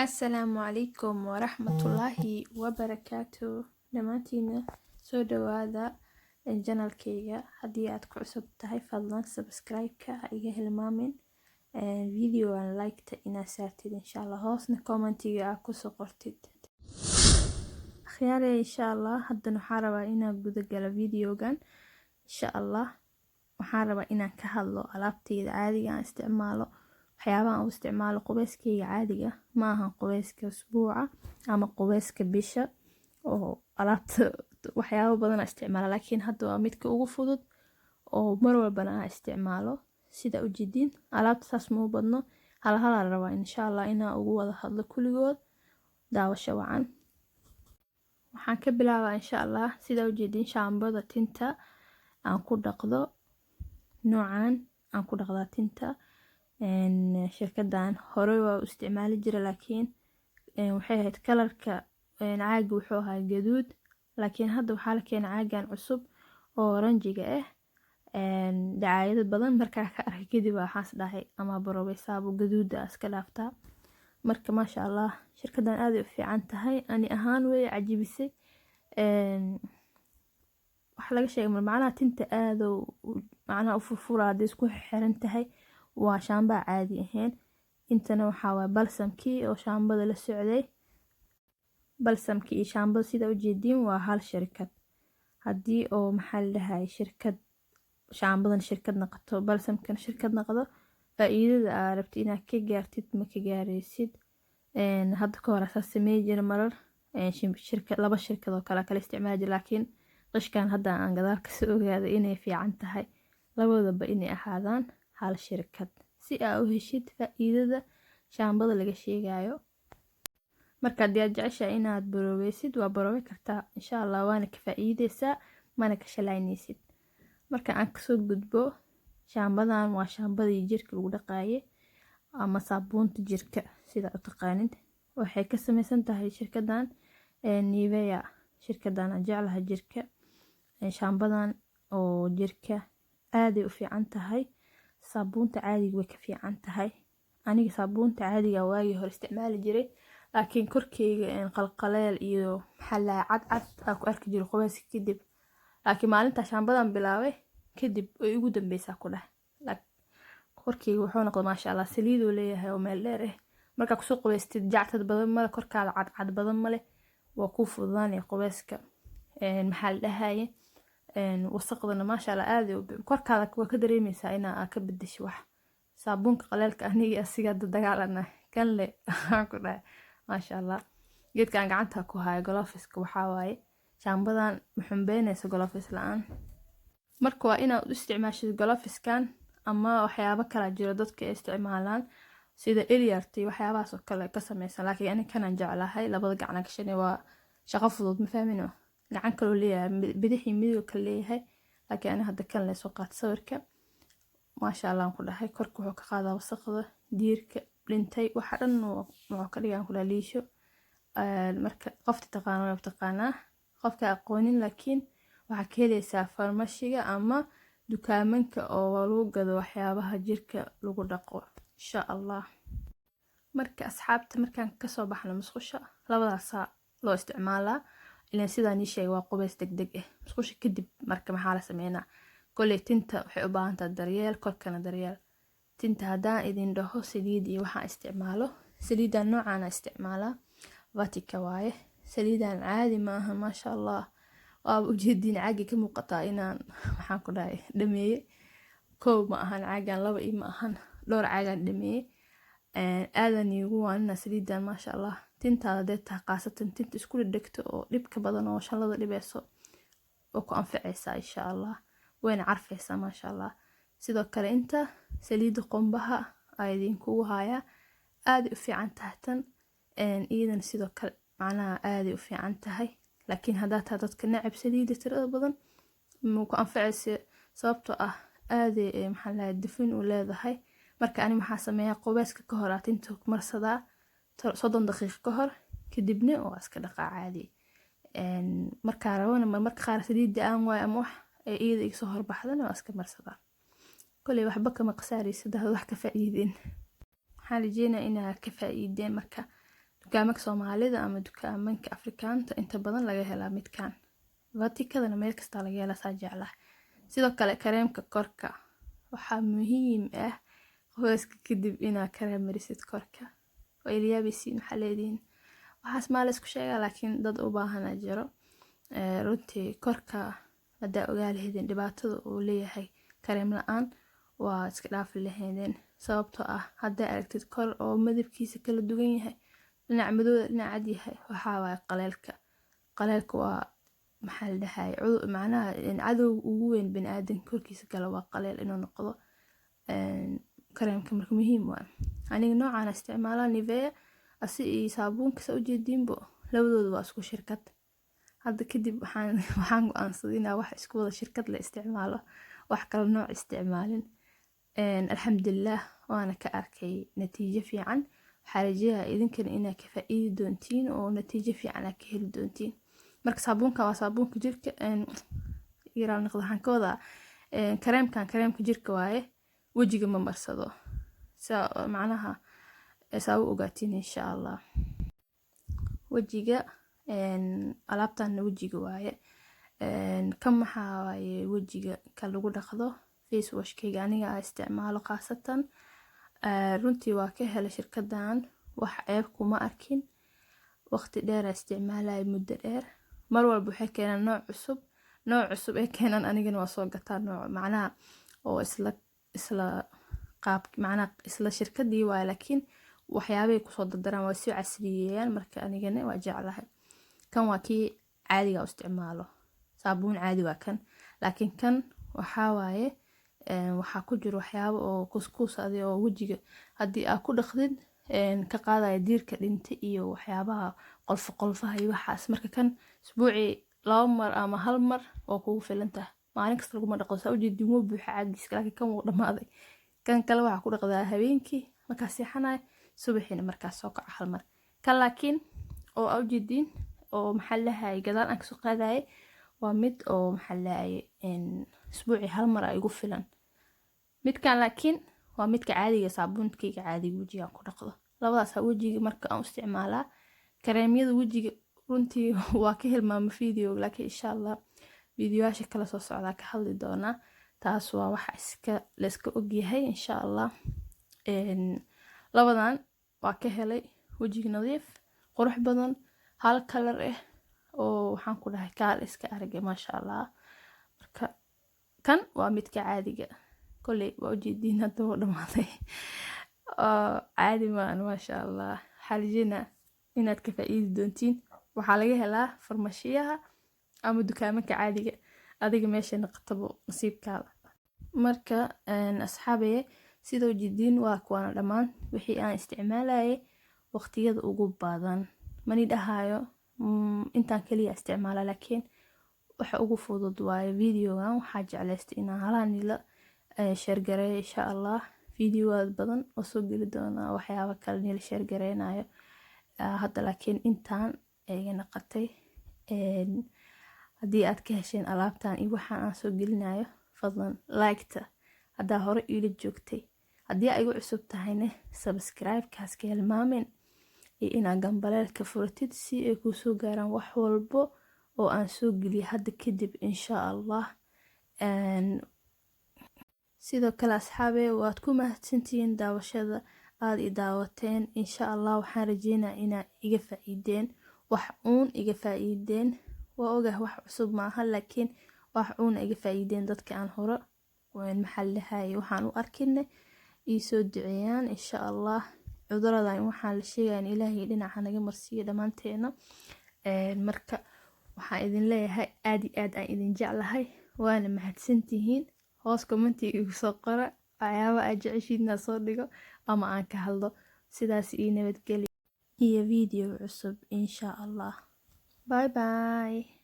Asalaamu calaykum waraxmatullaahi wabarakaatu. Dhammaantiina soo dhawaada janalkayga. Haddii aad ku cusub tahay fadlan subscribe-ka ha iga hilmaamin videoan like-ta inaad saartid insha Allah, hoosna commentiga aad kusoo qortid. Akhyaare insha Allah, haddana waxaan rabaa inaan guda galo videogan insha Allah. Waxaan rabaa inaan ka hadlo alaabtayda caadiga aan isticmaalo, waxyaabaha aan u isticmaalo qubeyskayga caadiga ma ahan qubeyska usbuuca ama qubeyska bisha oo alaabta waxyaabo badan aan isticmaalo, laakiin hadda waa midka ugu fudud oo mar walbana aan isticmaalo. Sida u jeedin alaabta saas ma u badno, hal aan rabaa insha Allah inaan ugu wada hadlo kulligood. Daawasho wacan. Waxaan ka bilaabaa insha Allah. Sida u jeedin shaambada tinta aan ku dhaqdo noocan aan ku dhaqdaa tinta shirkadan hore waa u isticmaali jiray, laakiin waxay ahayd kalarka caaga wuxuu ahaa gaduud, laakiin hadda waxaa la keenay caagan cusub oo oranjiga ah. Dacaayado badan markaa ka arkay kadib waxaas dhahay ama barobay saabo gaduuda iska dhaaftaa. Marka maasha Allah shirkadan aad u fiican tahay, ani ahaan way cajibisay. wax laga sheegay macnaha tinta aad u macnaha u furfuraa hadii isku xiran tahay. waa shaamba caadi ahayn. Intana waxaa waa balsamkii oo shaambada la socday. balsamkii iyo shaambada sida u jeedin waa hal shirkad. Haddii oo maxaa la dhahay shirkad shaambadan shirkad noqoto balsamkan shirkad noqdo, faa'iidada aad rabtid inaad ka gaartid ma ka gaaraysid. hadda ka hor asaas sameey jira marar shirkad laba shirkad oo kala isticmaali jira, laakiin qashkan hadda aan gadaal ka soo ogaaday inay fiican tahay labadaba inay ahaadaan hal shirkad si aad u heshid faa'iidada shaambada laga sheegayo. marka hadii aad jeceshahay inaad baroobaysid waa baroobi kartaa insha Allah, waana ka faa'iideysaa mana ka shalaynaysid. marka aan kasoo gudbo, shaambadan waa shaambadii jirka lagu dhaqaayay ama saabuunta jirka sida u taqaanid. waxay ka samaysan tahay shirkadan Nivea. shirkadan aan jeclahay jirka. shaambadan oo jirka aad ay u fiican tahay. saabuunta caadiga way ka fiican tahay. aniga saabuunta caadiga waagii hore isticmaali jiray, laakiin korkeyga qalqaleel iyo maxalla cad ku arki jiray qubeyska kadib. laakiin maalinta shaambadan bilaabay kadib ay ugu dambeysaa ku dhahay korkeyga wuxuu noqday maasha Allah saliid uu leeyahay oo meel dheer ah. marka ku soo qubeystid jactad badan male, korkaada cad badan male, waa ku fududaanay qubeyska. maxaa la dhahaye wasaqdana maasha Allah aad korkaada waa ka dareemaysaa inaa ka bedesho wax. saabuunka qaleelka aniga asiga dagaalana kan le waxaan ku dhahay maasha Allah. geedkan gacanta ku hayo gloveska waxaa waaye shaambadan muxumbeynaysa gloves la'aan. marka waa inaad u isticmaashid gloveskan ama waxyaabo kala jiro dadka ay isticmaalaan sida Eliarty waxyaabahaas oo kale ka samaysan, laakiin aniga kanaan jeclahay. labada gacan gashanay waa shaqo fudud, ma fahmino. gacan kale leeyahay bidixii midig kale leeyahay, laakiin aniga hadda kan la soo qaat sawirka maasha Allah aan ku dhahay. korka wuxuu ka qaadaa wasaqda, diirka dhintay waxa dhan wuxuu ka dhigaa ku liisho. marka qofta taqaanaa qofka aqoonin laakiin waxa ka helaysaa farmashiga ama dukaamanka oo lagu gado waxyaabaha jirka lagu dhaqo insha Allah. marka asxaabta markaan ka soo baxno musqusha labadaas loo isticmaalaa. ileen sidaan ii sheegay waa qubeys degdeg ah. musqusha kadib marka maxaa la sameynaa, koley tinta waxay u baahan tahay daryeel, korkana daryeel. tinta haddaan idin dhaho saliid iyo waxaan isticmaalo, saliidan noocaan isticmaalaa Vatika waaye. saliidan caadi ma aha maasha Allah. waa ujeedin caagi ka muuqataa inaan waxaan ku dhahay dhameeyay. koow ma ahan caagan, laba ma ahan dhowr caagan dhameeyay. aadan igu waanina saliidan maasha Allah. tintaada deeta qaasatan tinta isku dhigto oo dhibka badan oo shalada dhibeyso oo ku anfacaysa insha Allah, wayna carfaysaa maasha Allah. sidoo kale inta saliida qumbaha ay idinkugu haya aad u fiican tahay tan. iidan sidoo kale macnaha aad u fiican tahay, laakiin haddaad tahay dadka necab saliida tirada badan ma ku anfacaysa sababtoo ah aad maxaa la dufan u leedahay. marka ani maxaa sameeyaa qubeyska ka hor tinta marsadaa 30 daqiiqo ka hor, kadibna oo iska dhaqaa caadi. marka rabana marka qaar saliida aan waay ama wax ay iida iga soo horbaxdana waa iska marsadaa. koley waxba kama qasaaraysid wax ka faa'iideen. waxaan rajeynayaa inaad ka faa'iideen. marka dukaamanka Soomaalida ama dukaamanka Afrikaanta inta badan laga helaa midkaan. Vatikadana meel kasta laga helaa saa jeclahay. Sidoo kale kareemka korka waxaa muhiim ah hooska kadib inaad kareem marisid korka. oo iliyabisiin maxaa leediin waxaas maa la isku sheegaa laakiin dad u baahan jiro runtii korka hadaa ogaa lahaydeen dhibaatada uu leeyahay kareem la'aan waa iska dhaafi lahaydeen sababtoo ah haddaa aragtid kor oo midabkiisa kala duwan yahay dhinac madow dhinac cad yahay waxaa waaye qaleelka waa maxaa la dhahay macnaha cadow ugu weyn bini'aadamka korkiisa kale waa qaleel inuu noqdo kareemka marka muhiim waa aniga noocaan isticmaalaa Nivea asi iyo saabuunka sa ujeediinbo labadoodu waa isku shirkad hadda kadib waxaan go'aansaday inaa wax isku wada shirkad la isticmaalo wax kala nooc isticmaalin alxamdulillah waana ka arkay natiijo fiican waxaa rajeynayaa idinkana inaa ka faa'iidi doontiin oo natiijo fiican aad ka heli doontiin marka saabuunka waa saabuunka jirka yaraan noqdo waxaan ka wadaa kareemka jirka waaye wajiga ma marsado macnaha saa u ogaatiin insha Allah wajiga alaabtan wajiga waaye kan maxaa waaye wajiga ka lagu dhaqdo face wash kayga aniga aan isticmaalo qaasatan runtii waa ka helay shirkadan wax ceeb kuma arkin waqti dheer isticmaalay muddo dheer mar walba waxay keenaan nooc cusub ee keenan anigana waa soo gataa nooc macnaha oo isla qaab macnaha isla shirkadii waa laakiin waxyaabay ku soo dardaraan waa si casriyeeyaan marka anigana waa jeclahay kan waa kii caadiga u isticmaalo saabuun caadi waa kan laakiin kan waxaa waaye waxaa ku jiro waxyaabo oo kuskuus adi oo wajiga haddii aad ku dhaqdid ka qaadaya diirka dhinta iyo waxyaabaha qolfaha iyo waxaas marka kan isbuucii 2 mar ama 1 mar oo kugu filan tahay maalin kasta laguma dhaqo saa ujeedin wuu buuxa caagiska laakiin kan wuu dhamaaday kan kale waxaa ku dhaqdaa habeenkii markaa seexanay subaxina markaa soo kaco 1 mar kan laakiin oo ujeedin oo maxaa lahaay gadaal aan kasoo qaadayay waa mid oo maxaa lahaay isbuucii 1 mar ay igu filan midkan laakiin waa midka caadiga saabuunkayga caadiga wajiga ku dhaqdo labadaas wajiga marka aan isticmaalaa kareemyada wajiga runtii waa ka hilmaama video laakiin insha Allah videoyaasha kala soo socda ka hadli doona taas waa wax la iska og yahay insha Allah labadan waa ka helay wajiga nadiif qurux badan hal color oo waxaan ku dhahay kaal iska aragay ma sha Allah marka kan waa midka caadiga كله وجدين هذا دماغي عادي ما شاء الله حالجينا إنك كفايد دونتين وحالجها لا فرمشيها أما دكانك عادي أديك ماشي نقطبو نصيب كذا مركا أصحابي سيدو جدين واكوانا دمان وحي أنا استعمالي وقتياد ugu badan mani dhahayo intaan kaliya isticmaala laakiin waxa ugu fudud waa videogan waxa jeclaystay inaan halaan share gareeyo insha Allah videowaad badan oo soo gali doona waxyaabo kale nila share gareenayo hadda laakiin intaan ay naqatay haddii aad ka hesheen alaabtan iyo waxaan aan soo gelinayo fadlan like-ta haddaa hore ila joogtay haddii ay igu cusub tahayna subscribe kaas ka hilmaamin iyo inaad gambaleelka furatid si ay kuu soo gaaraan wax walbo oo aan soo geliyo hadda kadib insha Allah sidoo kale asxaabe waad ku mahadsantihiin daawashada aad i daawateen insha Allah waxaan rajeynayaa inaad iga faa'iideen wax uun iga faa'iideen waa ogahay wax cusub maaha laakiin wax uun iga faa'iideen dadka aan hore maxallahay waxaan u arkinay ii soo duceeyaan insha Allah cuduradan waxaan la sheegayaa in Ilaahay dhinaca naga marsiyo dhamaanteena marka waxaan idin leeyahay aad aan idin jeclahay waana mahadsantihiin hoos commentiga igu soo qora ayaaba aad jeceshiidna soo dhigo ama aan ka hadlo sidaas ii nabadgelyo iyo video cusub insha Allah bye bye